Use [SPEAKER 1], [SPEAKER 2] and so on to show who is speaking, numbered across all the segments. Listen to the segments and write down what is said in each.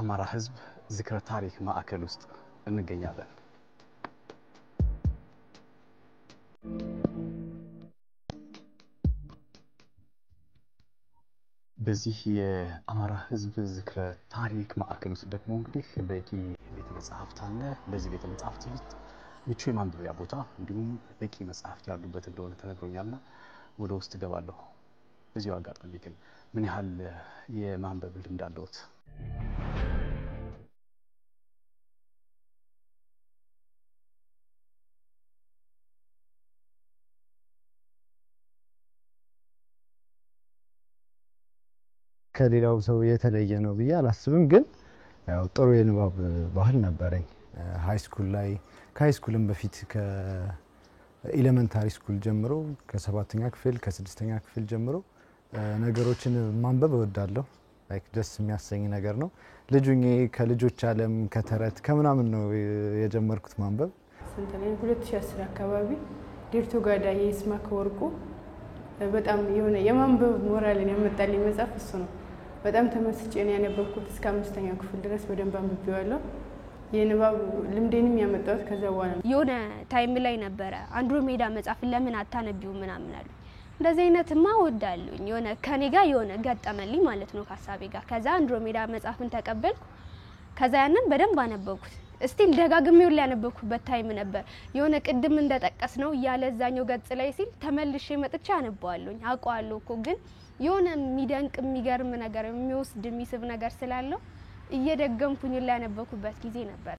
[SPEAKER 1] በአማራ ህዝብ ዝክረ ታሪክ ማዕከል ውስጥ እንገኛለን። በዚህ የአማራ ህዝብ ዝክረ ታሪክ ማዕከል ውስጥ ደግሞ እንግዲህ በቂ ቤተ መጻሕፍት አለ። በዚህ ቤተ መጻሕፍት ውስጥ ምቹ የማንበቢያ ቦታ እንዲሁም በቂ መጻሕፍት ያሉበት እንደሆነ ተነግሮኛልና ወደ ውስጥ ገባለሁ። በዚህ አጋጣሚ ግን ምን ያህል የማንበብ ልምድ አለዎት?
[SPEAKER 2] ከሌላው ሰው የተለየ ነው ብዬ አላስብም፣ ግን ያው ጥሩ የንባብ ባህል ነበረኝ። ሃይ ስኩል ላይ ከሃይስኩልም በፊት ከኤሌመንታሪ ስኩል ጀምሮ ከ7ኛ ክፍል ከ6ኛ ክፍል ጀምሮ ነገሮችን ማንበብ እወዳለሁ። ላይክ ደስ የሚያሰኝ ነገር ነው። ልጁኜ ከልጆች ዓለም ከተረት ከምናምን ነው የጀመርኩት ማንበብ።
[SPEAKER 3] ስንተኛ 2010 አካባቢ ዴርቶ ጋዳ የይስማዕከ ወርቁ በጣም የሆነ የማንበብ ሞራልን ያመጣልኝ መጽሐፍ እሱ ነው። በጣም ተመስጬ ነው ያነበብኩት። እስከ 5ኛ ክፍል ድረስ በደንብ አንብቤዋለሁ። የንባብ ልምዴንም ያመጣሁት ከዛ በኋላ ነው።
[SPEAKER 4] የሆነ ታይም ላይ ነበረ አንድሮሜዳ መጽሐፍ ለምን አታነቢው ምናምን አሉ። እንደዚህ አይነትማ ወዳለኝ የሆነ ከኔ ጋር የሆነ ገጠመልኝ ማለት ነው ከሐሳቤ ጋር። ከዛ አንድሮሜዳ መጽሐፍን ተቀበልኩ። ከዛ ያንን በደንብ አነበብኩት። እስቲል ደጋግሜው ያነበብኩበት ታይም ነበር። የሆነ ቅድም እንደጠቀስ ነው ያለ እዛኛው ገጽ ላይ ሲል ተመልሼ መጥቻ አነባዋለሁኝ። አውቀዋለሁ እኮ ግን የሆነ የሚደንቅ የሚገርም ነገር የሚወስድ የሚስብ ነገር ስላለው እየደገምኩኝ ያነበብኩበት ጊዜ ነበር።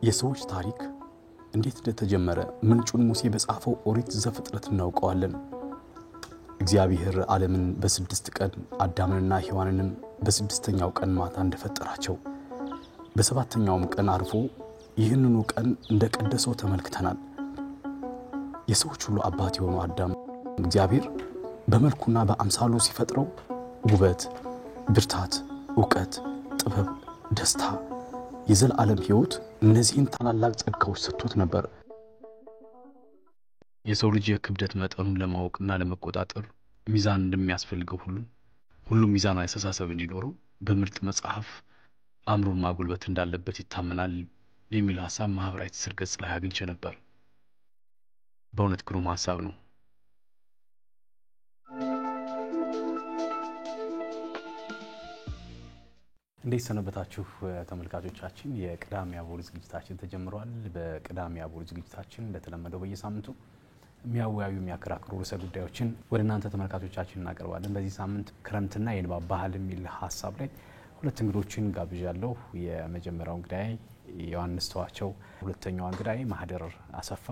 [SPEAKER 1] የሰዎች ታሪክ እንዴት እንደተጀመረ ምንጩን ሙሴ በጻፈው ኦሪት ዘፍጥረት እናውቀዋለን። እግዚአብሔር ዓለምን በ6 ቀን አዳምንና ሔዋንንም በ6ኛው ቀን ማታ እንደፈጠራቸው በ7ኛውም ቀን አርፎ ይህንኑ ቀን እንደቀደሰው ተመልክተናል። የሰዎች ሁሉ አባት የሆነው አዳም እግዚአብሔር በመልኩና በአምሳሉ ሲፈጥረው ውበት፣ ብርታት፣ ዕውቀት፣ ጥበብ፣ ደስታ፣ የዘላለም ሕይወት እነዚህን ታላላቅ ጸጋዎች ሰጥቶት ነበር። የሰው ልጅ የክብደት መጠኑን ለማወቅና ለመቆጣጠር ሚዛን እንደሚያስፈልገው ሁሉም ሚዛናዊ አስተሳሰብ እንዲኖረው በምርጥ መጽሐፍ አእምሮን ማጎልበት እንዳለበት ይታመናል የሚል ሐሳብ ማህበራዊ ትስስር ገጽ ላይ አግኝቼ ነበር። በእውነት ግሩም ሐሳብ ነው። እንዴት ሰነበታችሁ ተመልካቾቻችን? የቅዳሜ አቦል ዝግጅታችን ተጀምሯል። በቅዳሜ አቦል ዝግጅታችን እንደተለመደው በየሳምንቱ የሚያወያዩ የሚያከራክሩ ርዕሰ ጉዳዮችን ወደ እናንተ ተመልካቾቻችን እናቀርባለን። በዚህ ሳምንት ክረምትና የንባብ ባህል የሚል ሐሳብ ላይ ሁለት እንግዶችን ጋብዣለሁ። የመጀመሪያው እንግዳይ ዮሐንስ ተዋቸው፣ ሁለተኛው እንግዳይ ማህደር አሰፋ።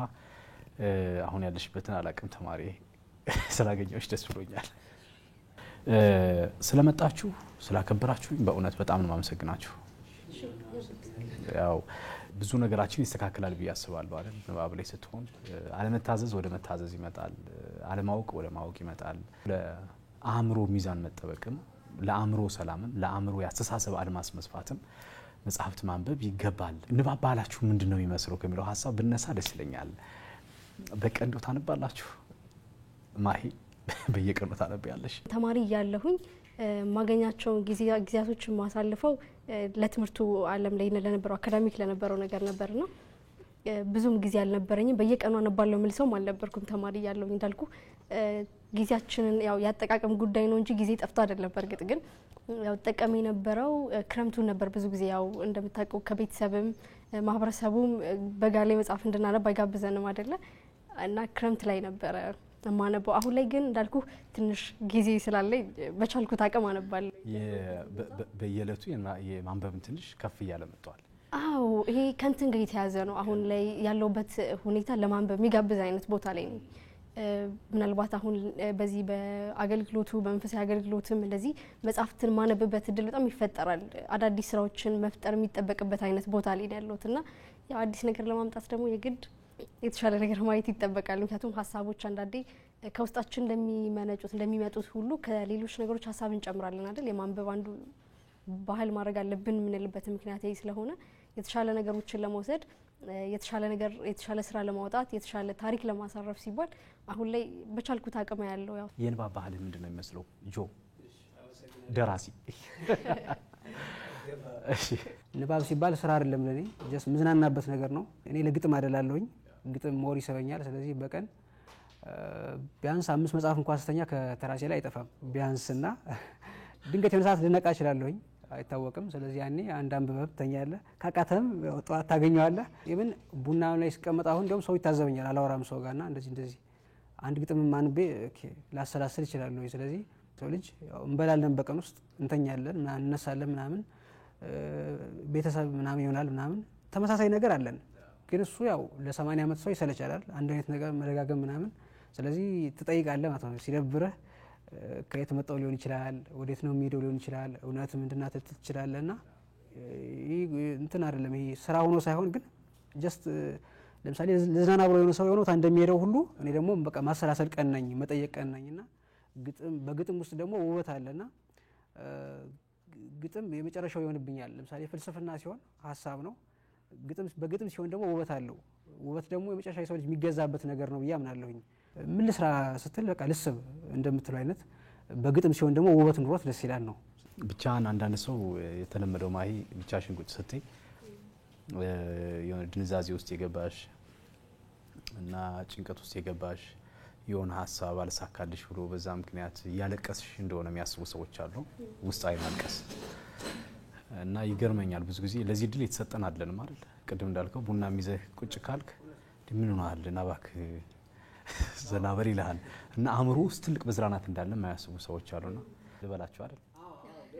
[SPEAKER 1] አሁን ያለሽበትን አላቅም ተማሪ ስላገኘሁሽ ደስ ብሎኛል። ስለመጣችሁ ስላከበራችሁ በእውነት በጣም ነው ማመሰግናችሁ። ያው ብዙ ነገራችን ይስተካከላል ብዬ አስባለሁ አይደል? ንባብ ላይ ስትሆን አለመታዘዝ ወደ መታዘዝ ይመጣል፣ አለማወቅ ወደ ማወቅ ይመጣል። ለአእምሮ ሚዛን መጠበቅም፣ ለአእምሮ ሰላምም፣ ለአእምሮ ያስተሳሰብ አድማስ መስፋትም መጽሐፍት ማንበብ ይገባል። ንባብ ባህላችሁ ምንድነው የሚመስለው ከሚለው ሐሳብ ብነሳ ደስ ይለኛል። በቀን እንደው ታነባላችሁ? ማሂ በየቀኑ ታነቢያለሽ?
[SPEAKER 4] ተማሪ እያለሁኝ ማገኛቸው ጊዜያቶች ማሳልፈው ለትምህርቱ ዓለም ላይ ለነበረው አካዳሚክ ለነበረው ነገር ነበርና ብዙም ጊዜ አልነበረኝም። በየቀኑ አነባለሁ ምልሰውም አልነበርኩም ተማሪ እያለሁኝ። እንዳልኩ ጊዜያችንን ያው ያጠቃቀም ጉዳይ ነው እንጂ ጊዜ ጠፍቶ አይደለም። በርግጥ ግን ያው ተጠቀም የነበረው ክረምቱን ነበር። ብዙ ጊዜ ያው እንደምታውቀው ከቤተሰብም ማህበረሰቡም በጋለ መጽሐፍ እንድናነብ አይጋብዘንም አይደለ? እና ክረምት ላይ ነበረ ማነበው። አሁን ላይ ግን እንዳልኩ ትንሽ ጊዜ ስላለኝ በቻልኩት አቅም አነባለሁ።
[SPEAKER 1] በየዕለቱ የማንበብን ትንሽ ከፍ እያለ መጥቷል።
[SPEAKER 4] አዎ ይሄ ከንትን ጋር የተያዘ ነው። አሁን ላይ ያለውበት ሁኔታ ለማንበብ የሚጋብዝ አይነት ቦታ ላይ ነው። ምናልባት አሁን በዚህ በአገልግሎቱ በመንፈሳዊ አገልግሎትም እንደዚህ መጽሐፍትን ማነብበት እድል በጣም ይፈጠራል። አዳዲስ ስራዎችን መፍጠር የሚጠበቅበት አይነት ቦታ ላይ ያለውትና ያው አዲስ ነገር ለማምጣት ደግሞ የግድ የተሻለ ነገር ማየት ይጠበቃል። ምክንያቱም ሐሳቦች አንዳንዴ ከውስጣችን እንደሚመጡት ሁሉ ከሌሎች ነገሮች ሀሳብ እንጨምራለን አይደል? የማንበብ አንዱ ባህል ማድረግ አለብን የምንልበት ምክንያት ይሄ ስለሆነ የተሻለ ነገሮችን ለመውሰድ የተሻለ ስራ ለማውጣት የተሻለ ታሪክ ለማሳረፍ ሲባል አሁን ላይ በቻልኩት አቅም ያለው ያው
[SPEAKER 1] የንባብ ባህል ምንድነው የሚመስለው? ጆ ደራሲ እሺ
[SPEAKER 5] ንባብ ሲባል ስራ አይደለም ለኔ ጀስት ምዝናናበት ነገር ነው። እኔ ለግጥም አይደላለሁኝ ግጥም ሞር ይሰበኛል። ስለዚህ በቀን ቢያንስ 5 መጽሐፍ እንኳን ስተኛ ከተራሴ ላይ አይጠፋም ቢያንስና ድንገት የሆነ ሰዓት ልነቃ እችላለሁኝ አይታወቅም። ስለዚህ ያኔ አንድ አንብበብ ተኛለህ ካቃተም ጧት ታገኘዋለህ። ኢቭን ቡና ላይ ስቀመጥ አሁን እንደውም ሰው ይታዘበኛል አላወራም ሰው ጋርና እንደዚህ አንድ ግጥም ማንቤ ላሰላስል እችላለሁ። ስለዚህ ሰው ልጅ እንበላለን በቀን ውስጥ እንተኛለን እንነሳለን ምናምን ቤተሰብ ምናምን ይሆናል ምናምን ተመሳሳይ ነገር አለን። ግን እሱ ያው ለ80 ዓመት ሰው ይሰለቻል አንድ አይነት ነገር መደጋገም ምናምን። ስለዚህ ትጠይቃለህ ማለት ነው ሲደብርህ ከየት መጣው ሊሆን ይችላል ወዴት ነው የሚሄደው ሊሆን ይችላል እውነት ምንድናት ትችላለህና እንትን አይደለም ይሄ ስራ ሆኖ ሳይሆን ግን ጀስት ለምሳሌ ለዝናና ብሎ የሆነ ሰው የሆነው እንደሚሄደው ሁሉ እኔ ደግሞ በቃ ማሰላሰል ቀን ነኝ መጠየቅ ቀን ነኝና በግጥም ውስጥ ደግሞ ውበት አለና ግጥም የመጨረሻው ይሆንብኛል። ለምሳሌ ፍልስፍና ሲሆን ሐሳብ ነው በግጥም ሲሆን ደግሞ ውበት አለው። ውበት ደግሞ የመጨረሻ ሰው ልጅ የሚገዛበት ነገር ነው ብያምናለሁኝ። ምን ልስራ ስትል በቃ ልስብ እንደምትለው አይነት በግጥም ሲሆን ደግሞ ውበት ኑሮት ደስ ይላል ነው።
[SPEAKER 1] ብቻን አንዳንድ ሰው የተለመደው ማሂ ብቻሽን ቁጭ ስትይ የሆነ ድንዛዜ ውስጥ የገባሽ እና ጭንቀት ውስጥ የገባሽ የሆነ ሀሳብ አልሳካልሽ ብሎ በዛ ምክንያት ያለቀስሽ እንደሆነ የሚያስቡ ሰዎች አሉ። ውስጣዊ ማልቀስ እና ይገርመኛል ብዙ ጊዜ ለዚህ ድል የተሰጠን አይደለም ማለት ቅድም እንዳልከው ቡና ሚዘህ ቁጭ ካልክ ምን ሆነሃል ናባክ ዘናበር ይላል እና አእምሮ ውስጥ ትልቅ መዝራናት እንዳለ የማያስቡ ሰዎች አሉና ልበላቸው አይደል?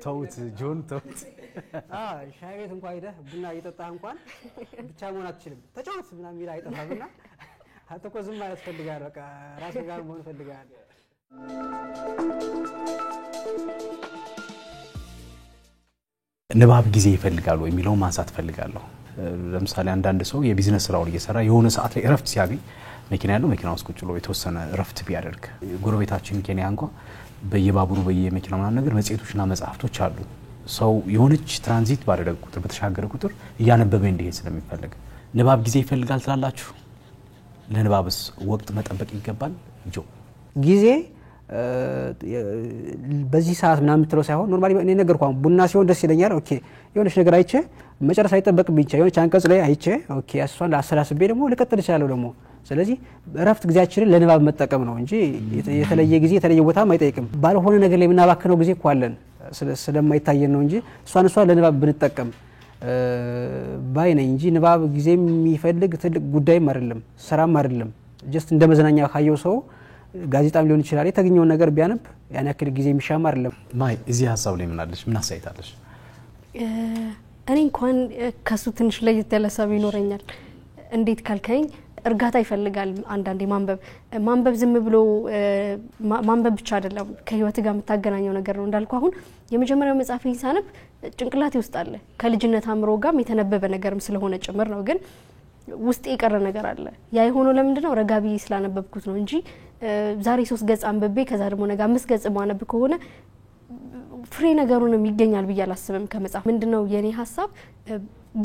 [SPEAKER 1] ተውት ጆን ተውት።
[SPEAKER 5] ሻይ ቤት እንኳን ሄደህ ቡና እየጠጣህ እንኳን ብቻ መሆን አትችልም ተጫወት ምናምን ይላ አይጠፋምና አጥቆ ዝም ማለት ፈልጋለሁ በቃ ራስ ጋር መሆን ፈልጋለሁ።
[SPEAKER 1] ንባብ ጊዜ ይፈልጋል ወይ የሚለው ማንሳት ፈልጋለሁ። ለምሳሌ አንዳንድ ሰው የቢዝነስ ስራውን እየሰራ የሆነ ሰዓት ላይ እረፍት ሲያገኝ መኪና ያለው መኪና ውስጥ ቁጭ ብሎ የተወሰነ እረፍት ቢያደርግ ጎረቤታችን ኬንያ እንኳን በየባቡሩ በየመኪናው ምናምን ነገር መጽሔቶችና መጽሐፍቶች አሉ። ሰው የሆነች ትራንዚት ባደረገ ቁጥር በተሻገረ ቁጥር እያነበበ እንዲሄድ ስለሚፈልግ ንባብ ጊዜ ይፈልጋል ትላላችሁ? ለንባብስ ወቅት መጠበቅ ይገባል? ጆ
[SPEAKER 5] ጊዜ በዚህ ሰዓት ምናምን የምትለው ሳይሆን ኖርማሊ እኔ ነገርኩህ ቡና ሲሆን ደስ ይለኛል። ኦኬ የሆነች ነገር አይቼ መጨረሻ አይጠበቅብኝ ብቻ የሆነች አንቀጽ ላይ አይቼ ኦኬ እሷን ላሰላስቤ ደግሞ ልቀጥል እችላለሁ ደግሞ። ስለዚህ እረፍት ጊዜያችንን ለንባብ መጠቀም ነው እንጂ የተለየ ጊዜ የተለየ ቦታም አይጠይቅም። ባልሆነ ነገር ላይ የምናባክነው ጊዜ እኮ አለን ስለማይታየን ነው እንጂ እሷን ለንባብ ብንጠቀም ባይ ነኝ እንጂ ንባብ ጊዜ የሚፈልግ ትልቅ ጉዳይም አይደለም ስራም አይደለም። ጀስት እንደ መዝናኛ ካየው ሰው ጋዜጣም ሊሆን ይችላል የተገኘውን ነገር ቢያነብ ያን ያክል ጊዜ የሚሻማ አይደለም።
[SPEAKER 1] ማይ እዚህ ሀሳብ ላይ ምን አለሽ? ምን አሳይታለሽ?
[SPEAKER 4] እኔ እንኳን ከሱ ትንሽ ለየት ያለ ሀሳብ ይኖረኛል። እንዴት ካልከኝ እርጋታ ይፈልጋል። አንዳንዴ ማንበብ ዝም ብሎ ማንበብ ብቻ አይደለም ከህይወት ጋር የምታገናኘው ነገር ነው። እንዳልኩ አሁን የመጀመሪያው መጽሐፍ ሳነብ ጭንቅላቴ ውስጥ አለ ከልጅነት አምሮ ጋር የተነበበ ነገርም ስለሆነ ጭምር ነው። ግን ውስጥ የቀረ ነገር አለ። ያ የሆነው ለምንድነው? ረጋቢ ስላነበብኩት ነው እንጂ ዛሬ 3 ገጽ አንብቤ ከዛ ደግሞ ነገ 5 ገጽ ማነብ ከሆነ ፍሬ ነገሩንም ይገኛል ብዬ አላስብም። ከመጽሐፍ ምንድነው የኔ ሐሳብ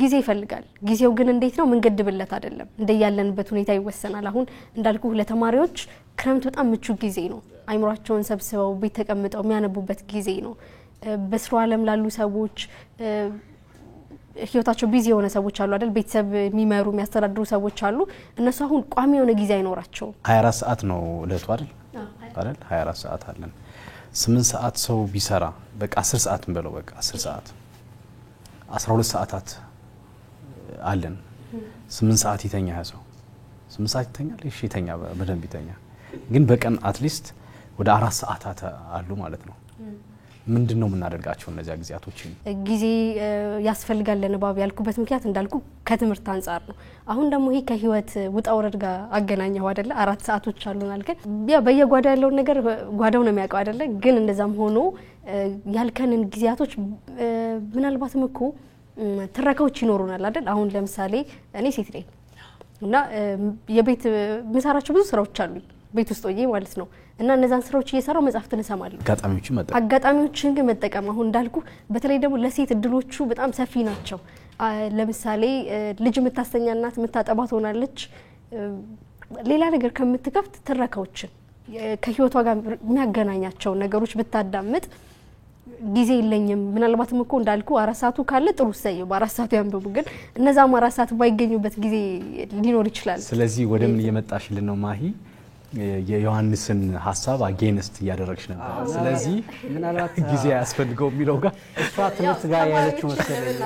[SPEAKER 4] ጊዜ ይፈልጋል። ጊዜው ግን እንዴት ነው? ምንገድብለት አይደለም እንደያለንበት ሁኔታ ይወሰናል። አሁን እንዳልኩ ለተማሪዎች ክረምት በጣም ምቹ ጊዜ ነው። አይምሯቸውን ሰብስበው ቤት ተቀምጠው የሚያነቡበት ጊዜ ነው። በስራ ዓለም ላሉ ሰዎች ህይወታቸው ቢዚ የሆነ ሰዎች አሉ አይደል? ቤተሰብ የሚመሩ የሚያስተዳድሩ ሰዎች አሉ። እነሱ አሁን ቋሚ የሆነ ጊዜ አይኖራቸው።
[SPEAKER 1] 24 ሰዓት ነው እለቱ አይደል? 24 ሰዓት አለን። 8 ሰዓት ሰው ቢሰራ በቃ 10 ሰዓት እንበለው በቃ 10 ሰዓት 12 ሰዓታት አለን። 8 ሰዓት ይተኛ ሰው 8 ሰዓት ይተኛል። እሺ ይተኛ በደንብ ይተኛ። ግን በቀን አትሊስት ወደ 4 ሰዓታት አሉ ማለት ነው። ምንድነው የምናደርጋቸው እነዚያ ጊዜያቶች?
[SPEAKER 4] ጊዜ ያስፈልጋል ለንባብ ያልኩበት ምክንያት እንዳልኩ ከትምህርት አንፃር ነው። አሁን ደግሞ ይሄ ከህይወት ውጣ ወረድ ጋር አገናኘው አይደለ? 4 ሰዓቶች አሉናል። ግን ያ በየጓዳ ያለው ነገር ጓዳው ነው የሚያውቀው አይደለ? ግን እንደዛም ሆኖ ያልከንን ጊዜያቶች ምናልባትም እኮ ትረካዎች ይኖሩናል አይደል? አሁን ለምሳሌ እኔ ሴት ነኝ እና የቤት ምሳራቸው ብዙ ስራዎች አሉኝ። ቤት ውስጥ ሆኜ ማለት ነው እና እነዛን ስራዎች እየሰራው መጽሐፍትን እሰማለሁ አጋጣሚዎችን ግን መጠቀም አሁን እንዳልኩ በተለይ ደግሞ ለሴት እድሎቹ በጣም ሰፊ ናቸው ለምሳሌ ልጅ የምታስተኛ እናት የምታጠባ ትሆናለች ሌላ ነገር ከምትከፍት ትረካዎችን ከህይወቷ ጋር የሚያገናኛቸው ነገሮች ብታዳምጥ ጊዜ የለኝም ምናልባትም እኮ እንዳልኩ 4 ሰዓቱ ካለ ጥሩ ሰየው በ4 ሰዓቱ ያንብቡ ግን እነዛም 4 ሰዓት ባይገኙበት ጊዜ ሊኖር ይችላል
[SPEAKER 1] ስለዚህ ወደምን እየመጣሽልን ነው ማሂ የዮሐንስን ሐሳብ አጌንስት ያደረግሽ ነበር ስለዚህ
[SPEAKER 5] ምናልባት
[SPEAKER 1] ጊዜ ያስፈልገው የሚለው ጋር
[SPEAKER 5] እሷ ትምህርት ጋር ያለችው መሰለኝ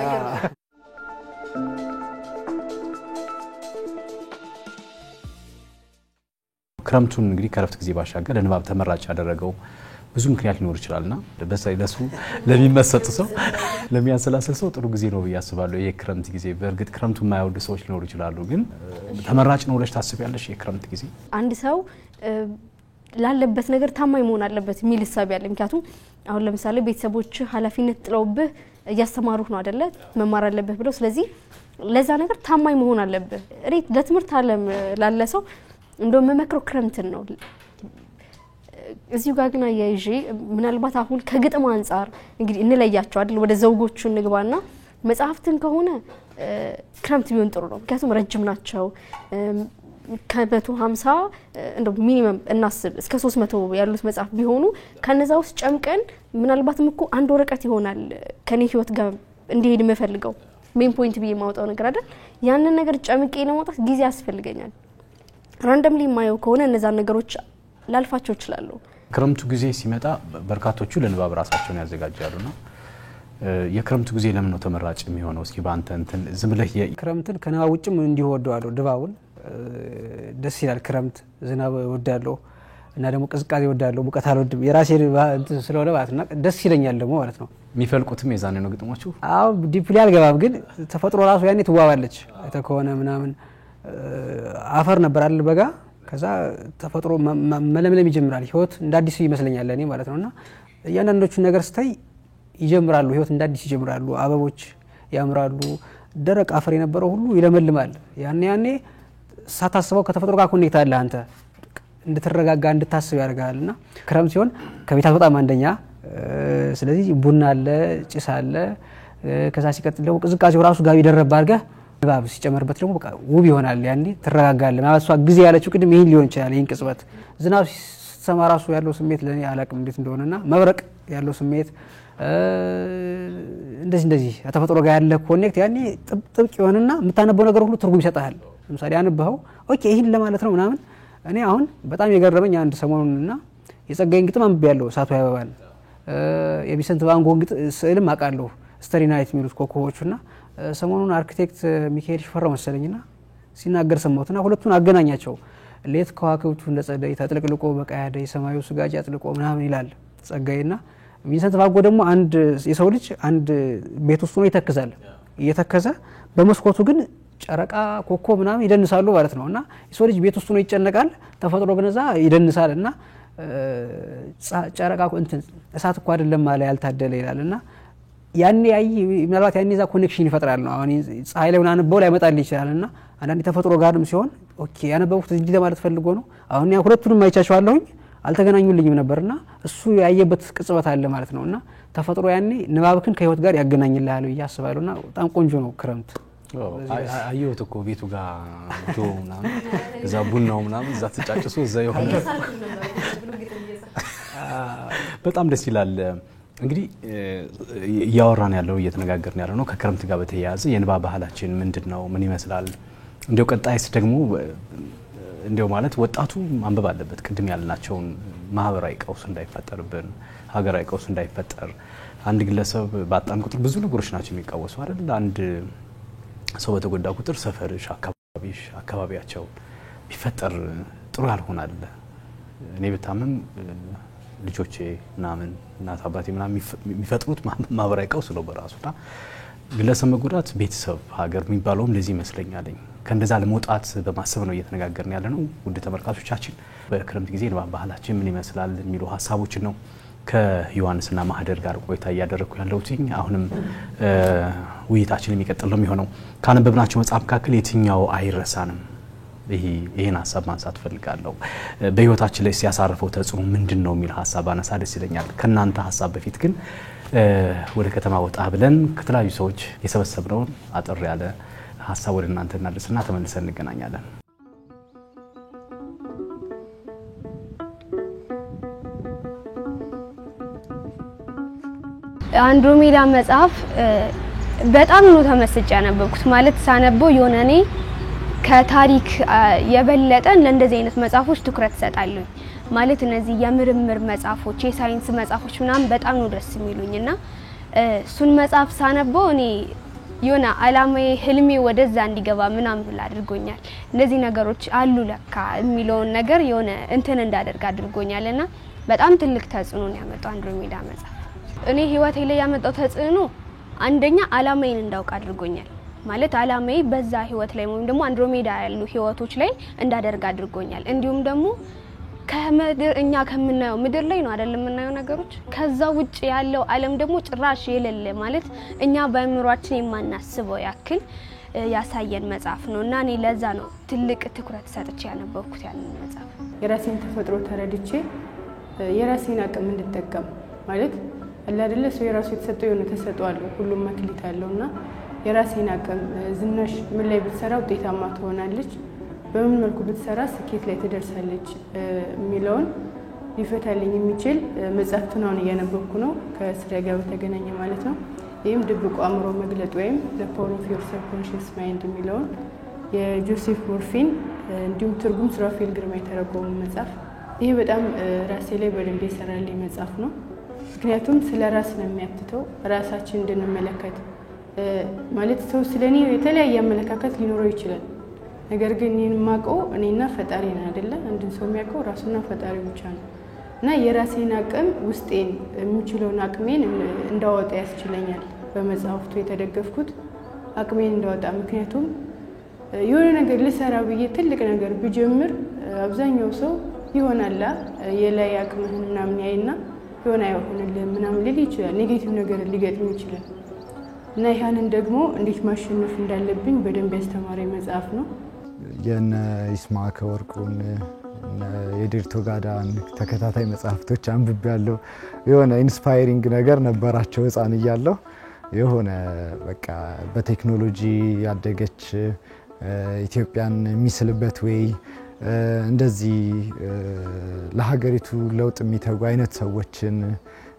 [SPEAKER 1] ክረምቱን እንግዲህ ከረፍት ጊዜ ባሻገር ለንባብ ተመራጭ ያደረገው ብዙ ምክንያት ሊኖር ይችላልና በሳይ ለሱ ለሚመሰጥ ሰው ለሚያሰላስል ሰው ጥሩ ጊዜ ነው ያስባለሁ የክረምት ጊዜ በእርግጥ ክረምቱ የማይወዱ ሰዎች ሊኖሩ ይችላሉ ግን ተመራጭ ነው ብለሽ ታስቢያለሽ የክረምት ጊዜ
[SPEAKER 4] አንድ ሰው ላለበት ነገር ታማኝ መሆን አለበት የሚል ሐሳብ ያለ ምክንያቱም አሁን ለምሳሌ ቤተሰቦች ኃላፊነት ጥለውብህ እያስተማሩህ ነው አይደለ መማር አለበት ብለው ስለዚህ ለዛ ነገር ታማኝ መሆን አለበት ሬት ለትምህርት ዓለም ላለ ሰው እንደውም መመክሮ ክረምትን ነው እዚሁ ጋር ግን አያይዤ ምናልባት አሁን ከግጥም አንፃር እንግዲህ እንለያቸው አይደል ወደ ዘውጎቹ እንግባና መጽሐፍትን ከሆነ ክረምት ቢሆን ጥሩ ነው ምክንያቱም ረጅም ናቸው ከ150 እንደው ሚኒመም እናስብ እስከ 300 ያሉት መጽሐፍ ቢሆኑ ከነዛ ውስጥ ጨምቀን ምናልባትም እኮ አንድ ወረቀት ይሆናል ከኔ ህይወት ጋር እንዲሄድ የምፈልገው ሜን ፖይንት ብዬ ማውጣው ነገር አይደል ያንን ነገር ጨምቄ ለማውጣት ጊዜ ያስፈልገኛል ራንደምሊ ማየው ከሆነ እነዛ ነገሮች ላልፋቸው ይችላል
[SPEAKER 1] ክረምቱ ጊዜ ሲመጣ በርካቶቹ ለንባብ ራሳቸውን ያዘጋጃሉና የክረምቱ ጊዜ ለምን ነው ተመራጭ የሚሆነው እስኪ ባንተ እንትን ዝም ብለህ
[SPEAKER 5] ክረምትን ከንባብ ውጭም እንዲወደዋለሁ ድባቡን ደስ ይላል ክረምት ዝናብ ወዳለው እና ደግሞ ቅዝቃዜ ወዳለው ሙቀት አልወድም የራሴ እንትን ስለሆነ ባትና ደስ ይለኛል ደግሞ ማለት ነው
[SPEAKER 1] የሚፈልቁትም የዛኔ ነው ግጥሞቹ
[SPEAKER 5] አው ዲፕሊ አልገባም ግን ተፈጥሮ ራሱ ያኔ ትዋባለች ተከሆነ ምናምን አፈር ነበር አይደል በጋ ከዛ ተፈጥሮ መለምለም ይጀምራል ህይወት እንዳዲስ ይመስለኛል ለኔ ማለት ነውና ያንዳንዶቹ ነገር ስታይ ይጀምራሉ ህይወት እንዳዲስ ይጀምራሉ አበቦች ያምራሉ ደረቅ አፈር የነበረው ሁሉ ይለመልማል ያኔ ሳታስበው ከተፈጥሮ ጋር ኮኔክት አለ አንተ እንድትረጋጋ እንድታስብ ያደርጋልና ክረምት ሲሆን ከቤት በጣም አንደኛ ስለዚህ ቡና አለ ጭስ አለ ከዛ ሲቀጥል ደግሞ ቅዝቃዜው ራሱ ጋር ይደረብ አድርገህ ንባብ ሲጨመርበት ደግሞ በቃ ውብ ይሆናል ያኔ ትረጋጋለህ ማለት እሷ ጊዜ ያለችው ቅድም ይሄን ሊሆን ይችላል ይሄን ቅጽበት ዝናብ ሲሰማ ራሱ ያለው ስሜት ለኔ አላቅም እንዴት እንደሆነና መብረቅ ያለው ስሜት እንደዚህ ተፈጥሮ ጋር ያለ ኮኔክት ያኔ ጥብቅ ይሆንና የምታነበው ነገር ሁሉ ትርጉም ይሰጣል ለምሳሌ አንበው ኦኬ ይሄን ለማለት ነው ምናምን እኔ አሁን በጣም የገረመኝ አንድ ሰሞኑንና የጸጋዬን ግጥም አንብቤያለሁ ሳቱ ያበባል የቪንሰንት ቫን ጎግ ስዕልም አውቃለሁ ስታሪ ናይት የሚሉት ኮኮቦቹና ሰሞኑን አርኪቴክት ሚካኤል ሽፈራው መሰለኝና ሲናገር ሰማሁትና ሁለቱን አገናኛቸው ሌት ከዋክብቱ እንደጸደይ ተጥልቅልቆ በቃያደ ሰማዩ ስጋጅ አጥልቆ ምናምን ይላል ጸጋዬና ቪንሰንት ቫን ጎግ ደግሞ አንድ የሰው ልጅ አንድ ቤት ውስጥ ነው ይተክዛል እየተከዘ በመስኮቱ ግን ጨረቃ ኮኮብ ምናምን ይደንሳሉ ማለት ነውና የሰው ልጅ ቤት ውስጥ ነው ይጨነቃል ተፈጥሮ ግን እዛ ይደንሳልና ጨረቃ እንትን እሳት እኮ አይደለም ማለት ያልታደለ ይላልና ያኔ ምናልባት ያኔ ዛ ኮኔክሽን ይፈጥራል ነው አሁን ፀሐይ ላይ ምናምን ላይ መጣል ይችላልና አንዳንድ ተፈጥሮ ጋርም ሲሆን ኦኬ ያነበብኩት እንጂ ለማለት ፈልጎ ነው አሁን ያ ሁለቱንም አይቻቻለሁኝ አልተገናኙልኝም ነበርና እሱ ያየበት ቅጽበት አለ ማለት ነውና ተፈጥሮ ያኔ ንባብክን ከህይወት ጋር ያገናኝልሃል ያስባሉና በጣም ቆንጆ ነው ክረምት
[SPEAKER 1] አየሁት እኮ ቤቱ ጋር ጆና እዛ ቡናው ምናምን እዛ ተጫጭሶ እዛ ይሆን በጣም ደስ ይላል እንግዲህ ያወራን ያለው እየተነጋገርን ያለው ነው ከክረምት ጋር በተያያዘ የንባብ ባህላችን ምንድነው ምን ይመስላል እንደው ቀጣይስ ደግሞ እንደው ማለት ወጣቱ ማንበብ አለበት ቅድም ያልናቸው ማህበራዊ ቀውስ እንዳይፈጠርብን ሀገራዊ ቀውስ እንዳይፈጠር አንድ ግለሰብ ባጣም ቁጥር ብዙ ነገሮች ናቸው የሚቃወሱ አይደል አንድ ሰው በተጎዳ ቁጥር ሰፈርሽ አካባቢያቸው ቢፈጠር ጥሩ ያልሆናል እኔ በታመም ልጆቼ ምናምን እናት አባቴ ምናምን የሚፈጥሩት ማህበራዊ ቀውስ ነው በራሱና ግለሰብ መጎዳት ቤተሰብ ሀገር የሚባለውም ለዚህ ይመስለኛል ከእንደዛ ለመውጣት በማሰብ ነው እየተነጋገርን ያለ ነው ውድ ተመልካቾቻችን በክረምት ጊዜ ንባብ ባህላችን ምን ይመስላል የሚሉ ሐሳቦችን ነው ከዮሐንስና ማህደር ጋር ቆይታ ያደረኩ ያለሁት አሁንም ውይይታችን የሚቀጥል ነው የሚሆነው ካነበብናቸው መጽሐፍ መካከል የትኛው አይረሳንም ይሄን ሐሳብ ማንሳት ፈልጋለሁ። በህይወታችን ላይ ሲያሳርፈው ተጽዕኖ ምንድነው የሚል ሐሳብ አነሳ ደስ ይለኛል። ከናንተ ሐሳብ በፊት ግን ወደ ከተማ ወጣ ብለን ከተለያዩ ሰዎች የሰበሰብነውን አጥር ያለ ሐሳብ ወደ እናንተ እናደርስና ተመልሰን እንገናኛለን።
[SPEAKER 6] አንድሮሜዳ መጽሐፍ በጣም ነው ተመስጬ ያነበብኩት። ማለት ሳነበው የሆነ እኔ ከታሪክ የበለጠ ለእንደዚህ አይነት መጽሐፎች ትኩረት ሰጣለሁ። ማለት እነዚህ የምርምር መጽሐፎች፣ የሳይንስ መጽሐፎች ምናምን በጣም ነው ደስ የሚሉኝና እሱን መጽሐፍ ሳነበው እኔ የሆነ አላማዬ ህልሜ ወደዛ እንዲገባ ምናምን አድርጎኛል። እነዚህ ነገሮች አሉ ለካ የሚለውን ነገር የሆነ እንትን እንዳደርግ አድርጎኛልና በጣም ትልቅ ተጽዕኖ ነው ያመጣው አንድሮሜዳ መጽሐፍ። እኔ ህይወቴ ላይ ያመጣው ተጽዕኖ አንደኛ አላማዬን እንዳውቅ አድርጎኛል። ማለት አላማዬ በዛ ህይወት ላይ ወይም ደግሞ አንድሮሜዳ ያሉ ህይወቶች ላይ እንዳደርግ አድርጎኛል። እንዲሁም ደግሞ ከመድር እኛ ከምናየው ምድር ላይ ነው አይደለም የምናየው ነገሮች ከዛ ውጭ ያለው ዓለም ደግሞ ጭራሽ የሌለ ማለት እኛ በአእምሮአችን የማናስበው ያክል ያሳየን መጽሐፍ ነውና እኔ ለዛ ነው ትልቅ ትኩረት ሰጥቼ ያነበብኩት ያንን መጽሐፍ።
[SPEAKER 3] የራሴን ተፈጥሮ ተረድቼ የራሴን አቅም እንድጠቀም ማለት አለ አይደለ ሰው የራሱ የተሰጠው የሆነ ተሰጥኦ አለው ሁሉም መክሊት አለውና የራሴን አቅም ዝናሽ ምን ላይ ብትሰራ ውጤታማ ትሆናለች፣ በምን መልኩ ብትሰራ ስኬት ላይ ትደርሳለች የሚለውን ሊፈታልኝ የሚችል መጽሐፍት ነው እያነበብኩ ነው ከስራ ጋር በተገናኘ ማለት ነው። ይህም ድብቁ አእምሮ መግለጥ ወይም The Power of Your Subconscious Mind የሚለውን የጆሴፍ ሞርፊን እንዲሁም ትርጉም ሱራፌል ግርማ የተረጎመ መጽሐፍ። ይሄ በጣም ራሴ ላይ በደንብ የሰራልኝ መጽሐፍ ነው። ምክንያቱም ስለ ራስ ነው የሚያትተው ራሳችን እንድንመለከት ማለት ሰው ስለኔ የተለያየ አመለካከት ሊኖረው ይችላል። ነገር ግን እኔን ማቀው እኔና ፈጣሪ ነን አይደለ? አንድን ሰው የሚያቀው ራሱና ፈጣሪ ብቻ ነው። እና የራሴን አቅም ውስጤን የሚችለውን አቅሜን እንዳወጣ ያስችለኛል። በመጽሐፍቱ የተደገፍኩት አቅሜን እንዳወጣ ምክንያቱም የሆነ ነገር ልሰራ ብዬ ትልቅ ነገር ብጀምር አብዛኛው ሰው ይሆናል የላይ አቅምህን ምናምን ያይና የሆነ አይሆንልህም ምናምን ሊል ይችላል። ኔጌቲቭ ነገር ሊገጥም ይችላል። እና ይሄንን ደግሞ እንዴት ማሸነፍ እንዳለብኝ በደንብ ያስተማረኝ መጽሐፍ ነው።
[SPEAKER 2] የነ ይስማዕከ ወርቁን የዴርቶ ጋዳን ተከታታይ መጽሐፍቶች አንብቤያለሁ። የሆነ ኢንስፓይሪንግ ነገር ነበራቸው ህፃን እያለሁ። የሆነ በቃ በቴክኖሎጂ ያደገች ኢትዮጵያን የሚስልበት ወይ እንደዚህ ለሀገሪቱ ለውጥ የሚተጉ አይነት ሰዎችን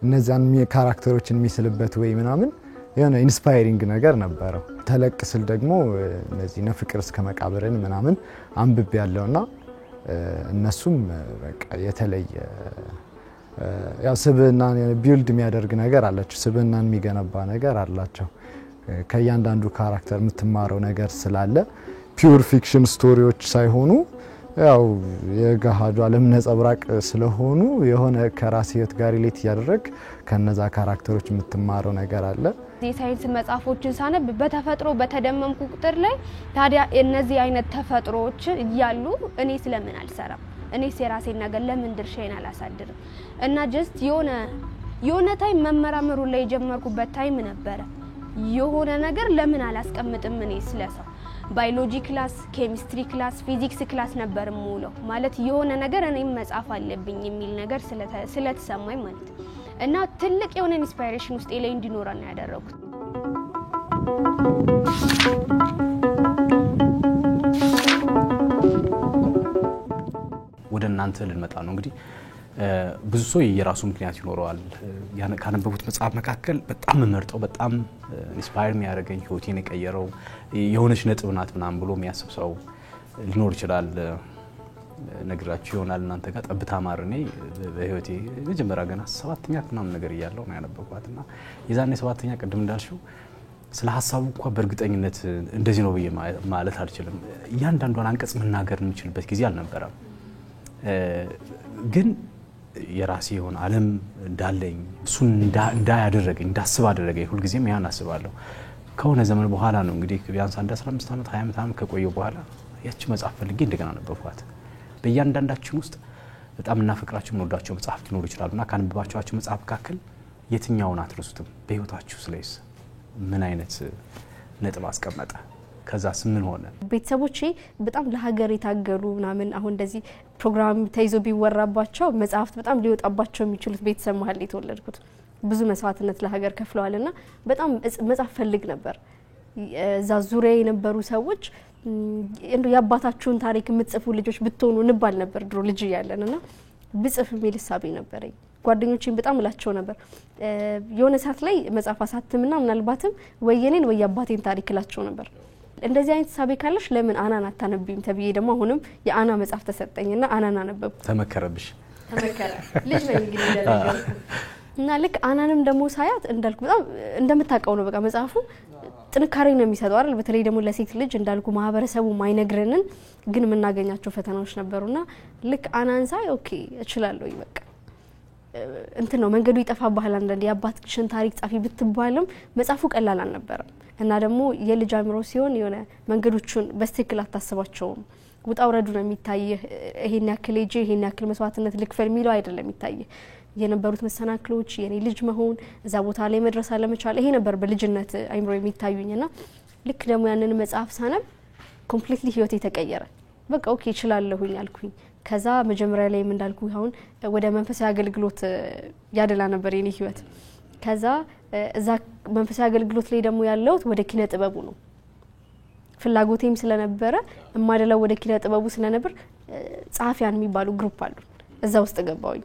[SPEAKER 2] እነዛን ካራክተሮችን የሚስልበት ወይ ምናምን የሆነ ኢንስፓይሪንግ ነገር ነበረው። ተለቅ ስል ደግሞ እነዚህ ፍቅር እስከ መቃብርን ምናምን አንብቤያለሁና እነሱም በቃ የተለየ ያው ስብዕናን ቢልድ የሚያደርግ ነገር አላቸው፣ ስብዕናን የሚገነባ ነገር አላቸው። ከእያንዳንዱ ካራክተር የምትማረው ነገር ስላለ ፒውር ፊክሽን ስቶሪዎች ሳይሆኑ ያው የገሃዱ ዓለም ነጸብራቅ ስለሆኑ የሆነ ከራስ ህይወት ጋር ሪሌት ያደረግ ከነዛ ካራክተሮች የምትማረው ነገር አለ።
[SPEAKER 6] የሳይንስ መጽሐፎችን ሳነብ በተፈጥሮ በተደመምኩ ቁጥር ላይ ታዲያ እነዚህ አይነት ተፈጥሮዎች እያሉ እኔ ስለምን አልሰራም? እኔስ የራሴን ነገር ለምን ድርሻዬን አላሳድርም? እና ጀስት የሆነ ታይም መመራመሩ ላይ የጀመርኩበት ታይም ነበረ። የሆነ ነገር ለምን አላስቀምጥም? እኔ ስለሰው ባዮሎጂ ክላስ፣ ኬሚስትሪ ክላስ፣ ፊዚክስ ክላስ ነበር ሙሉ ማለት የሆነ ነገር እኔም መጻፍ አለብኝ የሚል ነገር ስለተሰማኝ ማለት እና ትልቅ የሆነ ኢንስፓይሬሽን ውስጥ ላይ እንዲኖር ነው ያደረኩት።
[SPEAKER 1] ወደ እናንተ ልንመጣ ነው እንግዲህ ብዙ ሰው የራሱ ምክንያት ይኖረዋል። ካነበቡት መጽሐፍ መካከል በጣም መርጠው በጣም ኢንስፓየር የሚያደርገኝ ህይወቴን የቀየረው የሆነች ነጥብ ናት ምናምን ብሎ የሚያስብ ሰው ሊኖር ይችላል። ነግራችሁ ይሆናል እናንተ ጋር ጠብታ ማርኔ በህይወቴ መጀመሪያ ገና 7ኛ ምናምን ነገር እያለሁ ነው ያነበብኳትና የዛኔ 7ኛ ቅድም እንዳልሽው ስለ ሐሳቡ እንኳን በእርግጠኝነት እንደዚህ ነው ብዬ ማለት አልችልም። እያንዳንዷን አንቀጽ መናገር የምችልበት ጊዜ አልነበረም። ግን የራሴ የሆነ ዓለም እንዳለኝ እሱን እንዳያደረገኝ እንዳስብ አደረገኝ። ሁሉ ጊዜም ያን አስባለሁ። ከሆነ ዘመን በኋላ ነው እንግዲህ ቢያንስ 15 ዓመት 20 ዓመት ከቆየው በኋላ ያቺ መጽሐፍ ፈልጌ እንደገና ነበርኳት። በእያንዳንዳችን ውስጥ በጣም እናፈቅራቸው የምንወዳቸው መጽሐፍት ሊኖሩ ይችላሉና ካነበባችኋቸው መጽሐፍ መካከል የትኛውን አትረሱትም? በህይወታችሁ ስለይስ ምን አይነት ነጥብ አስቀመጠ? ከዛስ ምን ሆነ?
[SPEAKER 4] ቤተሰቦቼ በጣም ለሀገር የታገሉ ምናምን አሁን እንደዚህ ፕሮግራም ተይዞ ቢወራባቸው መጽሐፍት በጣም ሊወጣባቸው የሚችሉት ቤተሰብ መሀል የተወለድኩት ብዙ መስዋዕትነት ለሀገር ከፍለዋልና በጣም መጽሐፍ ፈልግ ነበር። እዛ ዙሪያ የነበሩ ሰዎች እንዶ ያባታችሁን ታሪክ የምትጽፉ ልጆች ብትሆኑ እንባል ነበር ድሮ ልጅ ያለንና ብጽፍ የሚል ሐሳብ ነበረኝ። ጓደኞቼን በጣም እላቸው ነበር የሆነ ሰዓት ላይ መጽሐፍ አሳትምና ምናልባትም ወየኔን ወይ አባቴን ታሪክ እላቸው ነበር። እንደዚህ አይነት ሐሳብ ካለሽ ለምን አናን አታነብይም ተብዬ ደግሞ አሁንም የአና መጽሐፍ ተሰጠኝና አናን አነበብኩ።
[SPEAKER 1] ተመከረብሽ?
[SPEAKER 4] ተመከረ ልጅ ነው እንግዲህ እንደነገር እና ልክ አናንም ደግሞ ሳያት እንዳልኩ በጣም እንደምታውቀው ነው በቃ መጽሐፉ ጥንካሬ ነው የሚሰጠው አይደል? በተለይ ደግሞ ለሴት ልጅ እንዳልኩ ማህበረሰቡ ማይነግረንን ግን የምናገኛቸው ፈተናዎች ነበሩና ልክ አናን ሳይ ኦኬ እችላለሁ በቃ እንትን ነው መንገዱ ይጠፋብሃል። አንዳንዴ የአባትሽን ታሪክ ጻፊ ብትባልም መጽሐፉ ቀላል አልነበረም እና ደግሞ የልጅ አእምሮ ሲሆን የሆነ መንገዶቹን በስትክክል አታስባቸውም። ውጣ ውረዱ ነው የሚታየህ። ይሄን ያክል ሄጄ ይሄን ያክል መስዋዕትነት ልክፈል የሚለው አይደለም የሚታየህ። የነበሩት መሰናክሎች የኔ ልጅ መሆን እዛ ቦታ ላይ መድረስ አለመቻል ይሄ ነበር በልጅነት አእምሮ የሚታዩኝና ልክ ደግሞ ያንን መጽሐፍ ሳነብ ኮምፕሊትሊ ህይወቴ ተቀየረ። በቃ ኦኬ እችላለሁኝ አልኩኝ። ከዛ መጀመሪያ ላይ እንዳልኩ አሁን ወደ መንፈሳዊ አገልግሎት ያደላ ነበር የኔ ህይወት። ከዛ እዛ መንፈሳዊ አገልግሎት ላይ ደግሞ ያለውት ወደ ኪነ ጥበቡ ነው ፍላጎቴም ስለነበረ እማደላው ወደ ኪነ ጥበቡ ስለነበር ጻፊያን የሚባሉ ግሩፕ አሉ እዛ ውስጥ ገባውኝ።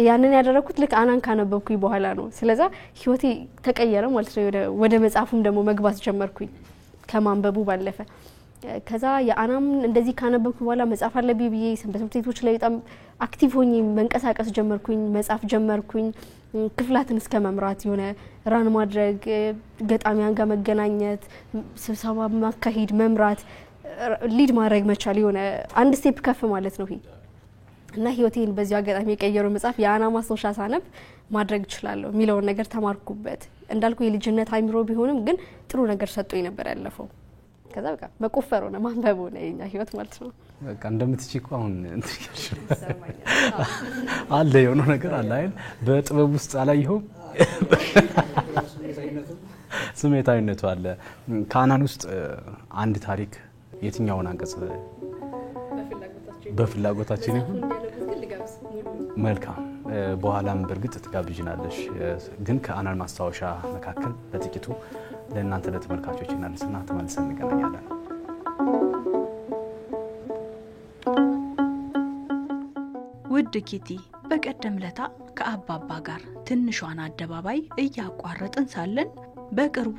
[SPEAKER 4] ያንን ያደረኩት ልክ አናን ካነበብኩኝ በኋላ ነው። ስለዛ ህይወቴ ተቀየረ ማለት ነው። ወደ መጽሐፉም ደግሞ መግባት ጀመርኩኝ ከማንበቡ ባለፈ። ከዛ የአናም እንደዚህ ካነበብኩ በኋላ መጽሐፍ አለብኝ ብዬ ሰንበት ትምህርት ቤቶች ላይ በጣም አክቲቭ ሆኜ መንቀሳቀስ ጀመርኩኝ። መጽሐፍ ጀመርኩኝ። ክፍላትን እስከ መምራት የሆነ ራን ማድረግ፣ ገጣሚያን ጋር መገናኘት፣ ስብሰባ ማካሄድ፣ መምራት፣ ሊድ ማድረግ መቻል የሆነ አንድ ስቴፕ ከፍ ማለት ነው ይሄ እና ህይወቴን በዚህ አጋጣሚ የቀየረው መጽሐፍ የአና ማስታወሻ ሳነብ ማድረግ እችላለሁ የሚለውን ነገር ተማርኩበት። እንዳልኩ የልጅነት አእምሮ ቢሆንም ግን ጥሩ ነገር ሰጥቶኝ ነበር ያለፈው። ከዛ በቃ መቆፈር ሆነ ማንበብ ሆነ የኛ ህይወት ማለት ነው።
[SPEAKER 1] በቃ እንደምትችይው አሁን እንትልሽ አለ የሆነ ነገር አለ አይደል? በጥበብ ውስጥ አላየሁም ስሜታዊነቱ አለ። ከአናን ውስጥ አንድ ታሪክ የትኛውን አንቀጽ በፍላጎታችን ይሁን መልካም በኋላም በርግጥ ትጋብዥናለሽ። ግን ከአናን ማስታወሻ መካከል በጥቂቱ ለእናንተ ለተመልካቾች እናልስና ተመልሰን እንገናኛለን።
[SPEAKER 7] ውድ ኪቲ በቀደም ለታ ከአባባ ጋር ትንሿን አደባባይ እያቋረጥን ሳለን በቅርቡ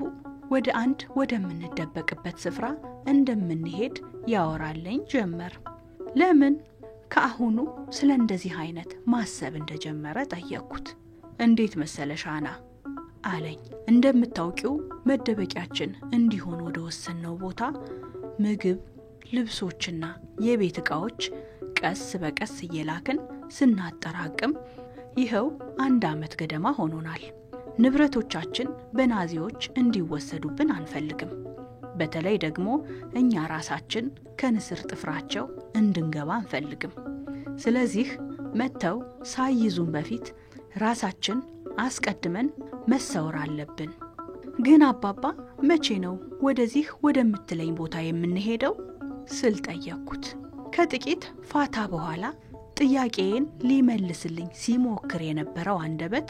[SPEAKER 7] ወደ አንድ ወደምንደበቅበት ስፍራ እንደምንሄድ ያወራለኝ ጀመር። ለምን ከአሁኑ ስለ እንደዚህ አይነት ማሰብ እንደጀመረ ጠየቅኩት። እንዴት መሰለሽ አና አለኝ። እንደምታውቂው መደበቂያችን እንዲሆን ወደ ወሰነው ቦታ ምግብ፣ ልብሶችና የቤት ዕቃዎች ቀስ በቀስ እየላክን ስናጠራቅም ይኸው 1 ዓመት ገደማ ሆኖናል። ንብረቶቻችን በናዚዎች እንዲወሰዱብን አንፈልግም። በተለይ ደግሞ እኛ ራሳችን ከንስር ጥፍራቸው እንድንገባ አንፈልግም። ስለዚህ መተው ሳይዙን በፊት ራሳችን አስቀድመን መሰወር አለብን። ግን አባባ መቼ ነው ወደዚህ ወደምትለኝ ቦታ የምንሄደው ስል ጠየቅኩት። ከጥቂት ፋታ በኋላ ጥያቄን ሊመልስልኝ ሲሞክር የነበረው አንደበት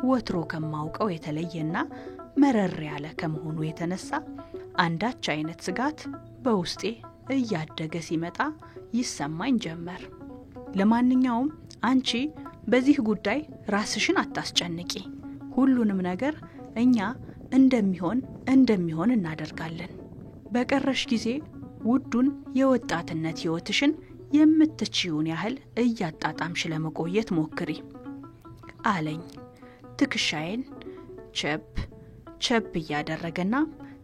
[SPEAKER 7] ወትሮ ከማውቀው የተለየና መረር ያለ ከመሆኑ የተነሳ አንዳች አይነት ስጋት በውስጤ እያደገ ሲመጣ ይሰማኝ ጀመር። ለማንኛውም አንቺ በዚህ ጉዳይ ራስሽን አታስጨንቂ። ሁሉንም ነገር እኛ እንደሚሆን እናደርጋለን። በቀረሽ ጊዜ ውዱን የወጣትነት ህይወትሽን የምትችዩን ያህል እያጣጣምሽ ለመቆየት ሞክሪ አለኝ። ትክሻዬን ቸብ እያደረገና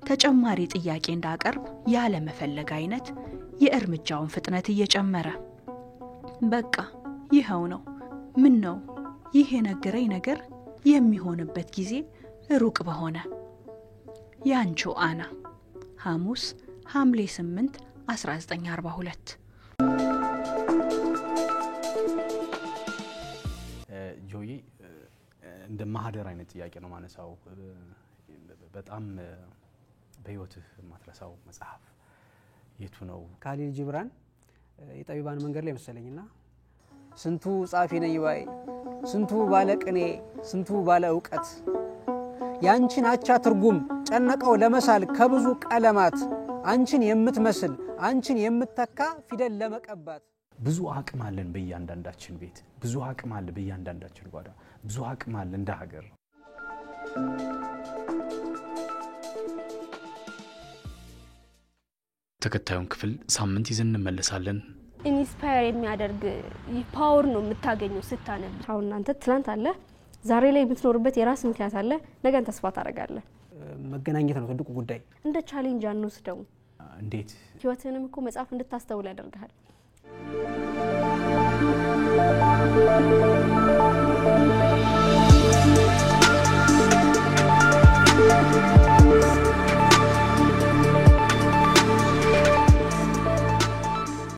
[SPEAKER 7] ተጨማሪ ጥያቄ እንዳቀርብ ያለ መፈለግ አይነት የእርምጃውን ፍጥነት እየጨመረ በቃ ይሄው ነው። ምን ነው ይሄ ነገረኝ ነገር የሚሆንበት ጊዜ ሩቅ በሆነ። ያንቹ አና ሐሙስ ሐምሌ 8 1942
[SPEAKER 1] ጆይ እንደ ማህደር አይነት ጥያቄ ነው ማነሳው። በጣም በህይወትህ ማትረሳው መጽሐፍ የቱ ነው?
[SPEAKER 5] ካሊል ጂብራን የጠቢባን መንገድ ላይ መሰለኝና ስንቱ ጻፊ ነኝ ባይ ስንቱ ባለ ቅኔ ስንቱ ባለ ዕውቀት ያንቺን አቻ ትርጉም ጨነቀው ለመሳል ከብዙ ቀለማት አንቺን የምትመስል አንቺን የምትተካ ፊደል ለመቀባት
[SPEAKER 1] ብዙ አቅም አለን በእያንዳንዳችን ቤት ብዙ አቅም አለ በእያንዳንዳችን ጓዳ ብዙ አቅም አለ እንደ ሀገር ተከታዩን ክፍል ሳምንት ይዘን እንመለሳለን
[SPEAKER 6] ኢንስፓየር የሚያደርግ ፓወር ነው የምታገኘው ስታነብ
[SPEAKER 4] አሁን አንተ ትላንት አለ ዛሬ ላይ የምትኖርበት የራስ ምክንያት አለ ነገን ተስፋ ታደርጋለህ
[SPEAKER 5] መገናኘት ነው ትልቁ ጉዳይ
[SPEAKER 4] እንደ ቻሌንጅ አንወስደው
[SPEAKER 1] እንዴት
[SPEAKER 4] ህይወትንም እኮ መጽሐፍ እንድታስተውል ያደርጋል